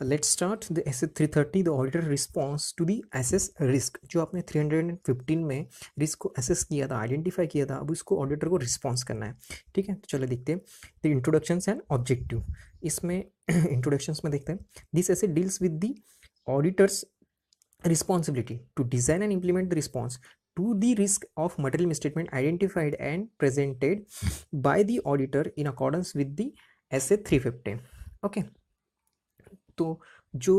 Let's start the S 330 the auditor response to the assess risk. जो आपने 315 में risk को एसेस किया था, आइडेंटिफाई किया था, अब इसको ऑडिटर को रिस्पॉन्स करना है। ठीक है, तो चलो देखते हैं द इंट्रोडक्शंस एंड ऑब्जेक्टिव। इसमें इंट्रोडक्शंस में देखते हैं this essay deals with the auditors responsibility to design and implement the response to the risk of material misstatement identified and presented by the auditor in accordance with the SA 315। Okay, तो जो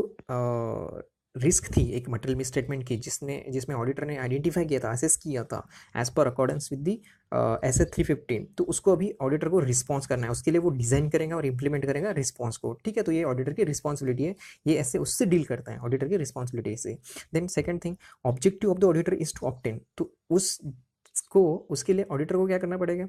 risk थी एक material misstatement की जिसमें auditor ने identify किया था, assess किया था as per accordance with the S 315, तो उसको अभी ऑडिटर को रिस्पॉन्स करना है। उसके लिए वो डिजाइन करेगा और इंप्लीमेंट करेगा रिस्पॉन्स को। ठीक है, तो ये ऑडिटर की रिस्पॉन्सिबिलिटी है, ये ऐसे उससे डील करता है ऑडिटर की रिस्पॉन्सिबिलिटी से। Then second thing, objective of the auditor is to obtain, तो उसके लिए ऑडिटर को क्या करना पड़ेगा,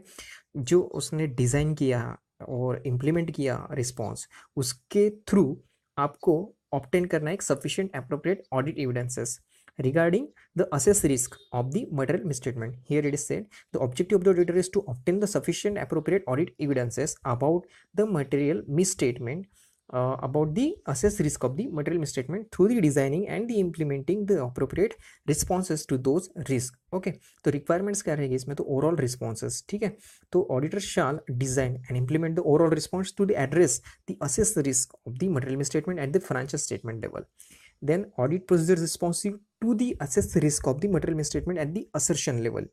जो उसने डिजाइन किया और इम्प्लीमेंट किया रिस्पॉन्स, उसके थ्रू आपको ऑब्टेन करना है एक sufficient appropriate audit evidences regarding the assess risk of the material misstatement. Here it is said the objective of the auditor is to obtain the sufficient appropriate audit evidences about the material misstatement, about the assess risk of the material misstatement through the designing and the implementing the appropriate responses to those risk. Okay, तो requirements क्या रहेगी इसमें, तो overall responses। ठीक है, तो auditor shall design and implement the overall response to the address the assess risk of the material misstatement at the financial statement level. Then audit procedures responsive to the assessed risk of the material misstatement at the assertion level.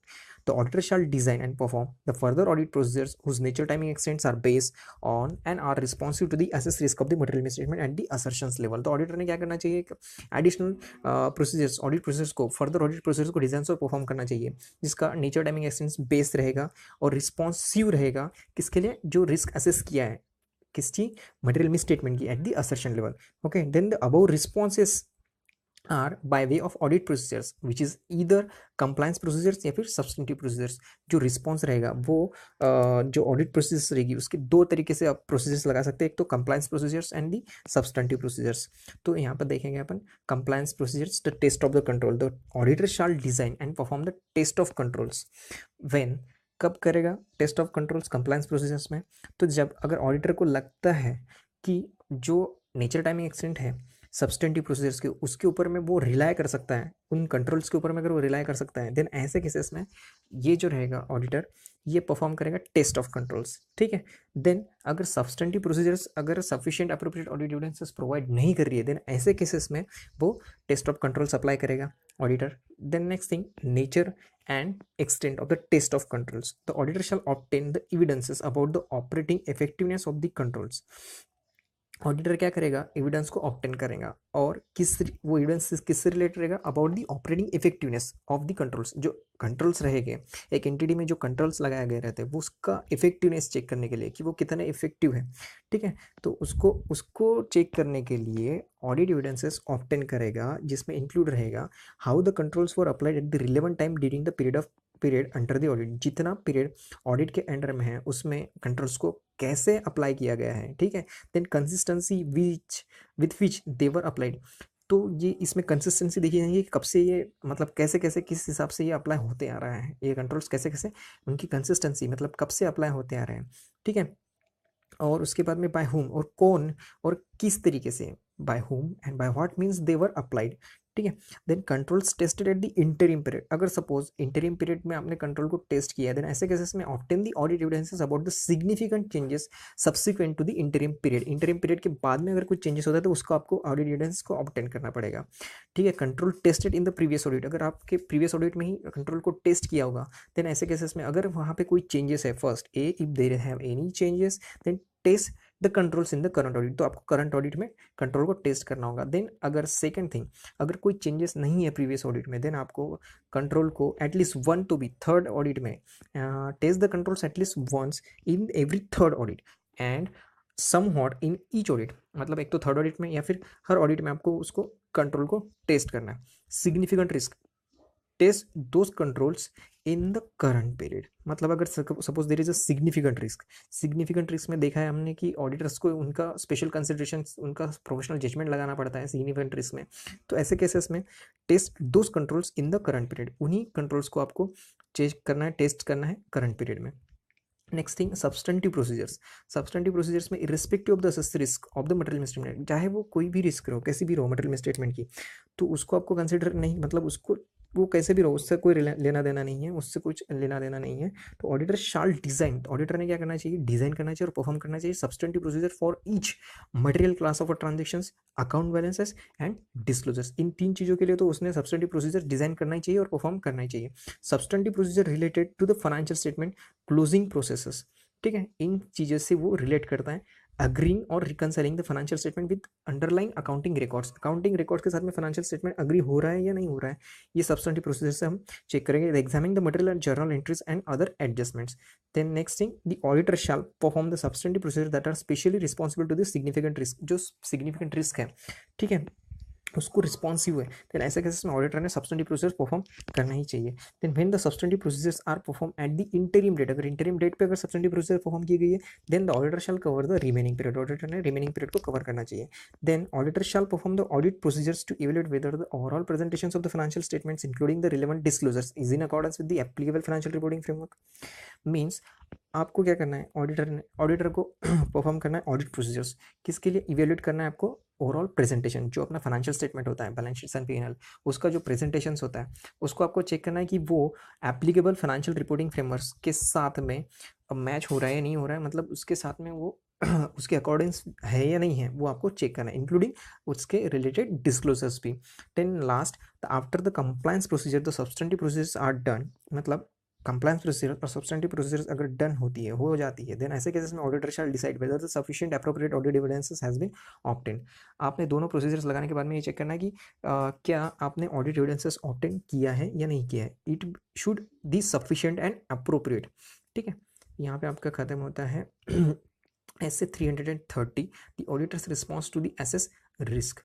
The auditor shall design and perform the further audit procedures whose nature, timing, extents are based on and are responsive to the assessed risk of the material misstatement at the assertions level. तो auditor ने क्या करना चाहिए, additional procedures, audit procedures को, further audit procedures को design और perform करना चाहिए जिसका नेचर, टाइमिंग, एक्सटेंट्स बेस्ड रहेगा और रिस्पॉन्सिव रहेगा। किसके लिए, जो रिस्क असेस किया है किसकी, मटेरियल मिसस्टेटमेंट की, at the assertion level. Okay, then the above responses are by way of audit procedures which is either compliance procedures या फिर सब्सटेंटिव प्रोसीजर्स। जो रिस्पॉन्स रहेगा वो जो ऑडिट प्रोसीजर्स रहेगी उसके दो तरीके से आप प्रोसीजर्स लगा सकते हैं, एक तो compliance procedures and the substantive procedures. तो यहाँ पर देखेंगे अपन compliance procedures, the test of the control. The auditor shall design and perform the test of controls when, कब करेगा test of controls compliance procedures में, तो जब अगर ऑडिटर को लगता है कि जो नेचर, टाइमिंग, एक्सटेंट है सब्सटेंटिव प्रोसीजर्स के, उसके ऊपर में वो रिलाय कर सकता है, उन कंट्रोल्स के ऊपर में अगर वो रिलाय कर सकता है, देन ऐसे केसेस में ये जो रहेगा ऑडिटर ये परफॉर्म करेगा टेस्ट ऑफ कंट्रोल्स। ठीक है, देन अगर सब्सटेंटिव प्रोसीजर्स अगर sufficient appropriate audit evidences provide नहीं कर रही है, देन ऐसे केसेस में वो टेस्ट ऑफ कंट्रोल्स अप्लाई करेगा auditor. Then next thing, nature and extent of the test of controls. The auditor shall obtain the evidences about the operating effectiveness of the controls. Auditor क्या करेगा, evidence को obtain करेगा और वो evidence किससे related रहेगा, about the operating effectiveness of the controls. जो controls रहेंगे एक एंटिटी में, जो कंट्रोल्स लगाए गए रहते हैं वो उसका इफेक्टिवनेस चेक करने के लिए कि वो कितने इफेक्टिव है। ठीक है, तो उसको चेक करने के लिए ऑडिट एविडेंसेस ऑब्टेन करेगा जिसमें इंक्लूड रहेगा how the controls were applied at the relevant time during the period under the audit. जितना पीरियड ऑडिट के अंडर में है उसमें कंट्रोल्स को कैसे अप्लाई किया गया है। ठीक है, then consistency with which they were applied. तो ये इसमें कंसिस्टेंसी देखी जाएगी कि कब से ये, मतलब कैसे कैसे किस हिसाब से ये अप्लाई होते आ रहा है, ये कंट्रोल्स कैसे कैसे, उनकी कंसिस्टेंसी मतलब कब से अप्लाई होते आ रहे हैं। ठीक है, और उसके बाद में बाय हुम और कौन और किस तरीके से, by whom and by what means they were applied. ठीक है, then controls tested at the interim period. अगर सपोज इंटरिम पीरियड में आपने कंट्रोल को टेस्ट किया, देन ऐसे केसेस में obtain the audit evidences about the significant changes subsequent to the interim period. Interim period के बाद में अगर कुछ चेंजेस होता है तो उसको आपको ऑडिट एविडेंस को ऑब्टेन करना पड़ेगा। ठीक है, control tested in the previous audit, अगर आपके प्रीवियस ऑडिट में ही कंट्रोल को टेस्ट किया होगा, देन ऐसे केसेस में अगर वहाँ पे कोई चेंजेस है, first a if there have any changes then test the controls in the current audit. तो आपको करंट ऑडिट में कंट्रोल को टेस्ट करना होगा। देन अगर सेकंड थिंग, अगर कोई चेंजेस नहीं है प्रीवियस ऑडिट में, देन आपको कंट्रोल को at least one to be third audit में test the controls at least once in every third audit and somewhat in each audit. मतलब एक तो थर्ड ऑडिट में या फिर हर ऑडिट में आपको उसको कंट्रोल को टेस्ट करना है। Significant risk, test those controls in the current period. मतलब अगर suppose there is a significant risk में देखा है हमने कि ऑडिटर्स को उनका स्पेशल कंसिडरेशन, उनका प्रोफेशनल जजमेंट लगाना पड़ता है सिग्निफिकेंट रिस्क में। तो ऐसे केसेस में test those controls in the current period, उन्हीं कंट्रोल्स को आपको चेक करना है, टेस्ट करना है करंट पीरियड में। नेक्स्ट थिंग सब्सटेंटिव प्रोसीजर्स में irrespective of the assessed risk of the material misstatement, चाहे वो कोई भी रिस्क रहो, कैसी भी रहो मटेरियल मिसस्टेटमेंट की, तो उसको आपको कंसिडर नहीं, मतलब उसको वो कैसे भी रहो उससे कोई लेना देना नहीं है, उससे कुछ लेना देना नहीं है। तो ऑडिटर शाल डिजाइन, ऑडिटर ने क्या करना चाहिए, डिजाइन करना चाहिए और परफॉर्म करना चाहिए substantive procedure for each material class of transactions, account balances and disclosures. इन 3 चीज़ों के लिए तो उसने सब्सटेंटिव प्रोसीजर डिजाइन करना ही चाहिए और परफॉर्म करना ही चाहिए। Substantive procedure related to the financial statement, closing processes, ठीक है, इन चीज़ों से वो रिलेट करता है। अग्रीइंग और reconciling the financial statement with underlying accounting records के साथ में फाइनेंशियल स्टेटमेंट अग्री हो रहा है या नहीं हो रहा है, ये सब्सटेंटिव प्रोसीजर से हम चेक करेंगे। Examining the material and journal entries and other adjustments. Then next thing, the auditor shall perform the substantive procedure that are specially responsible to the significant risk, जो सिग्निफिकेंट रिस्क है, ठीक है, उसको responsive है, then ऐसे cases में auditor ने substantive procedure perform करना ही चाहिए। Then when the substantive procedures are perform at the interim date, अगर इंटरिम डेट पे अगर सब्सटेंटिव प्रोसीजर परफॉर्म की गई है, then the auditor shall cover the remaining period, auditor ने रिमेनिंग पीरियड को कवर करना चाहिए। Then auditor shall perform the audit procedures to evaluate whether the overall presentations of the financial statements including the relevant disclosures is in accordance with the applicable financial reporting framework. Means आपको क्या करना है, auditor को perform करना है audit procedures, किसके लिए, evaluate करना है आपको ओवरऑल प्रेजेंटेशन, जो अपना फाइनेंशियल स्टेटमेंट होता है, बैलेंस शीट एंड पी&एल, उसका जो प्रेजेंटेशन होता है उसको आपको चेक करना है कि वो एप्लीकेबल फाइनेंशियल रिपोर्टिंग फ्रेमवर्क्स के साथ में मैच हो रहा है या नहीं हो रहा है, मतलब उसके साथ में वो उसके अकॉर्डिंग्स है या नहीं है, वो आपको चेक करना है, इंक्लूडिंग उसके रिलेटेड डिस्क्लोजर्स भी। Then last, after the compliance procedure the substantive procedures are done, मतलब कंप्लायंस प्रोसीजर और सब्सटेंटिव प्रोसीजर अगर डन होती है, हो जाती है, देन ऐसे केसेस में auditor shall decide whether the sufficient appropriate audit evidences has been obtained. आपने दोनों प्रोसीजर्स लगाने के बाद में ये चेक करना है कि क्या आपने ऑडिट एविडेंसेस ऑब्टेन किया है या नहीं किया है, it should be sufficient and appropriate, ठीक है। यहाँ पे आपका खत्म होता है ऐसे 330 the auditor's response to the assess risk.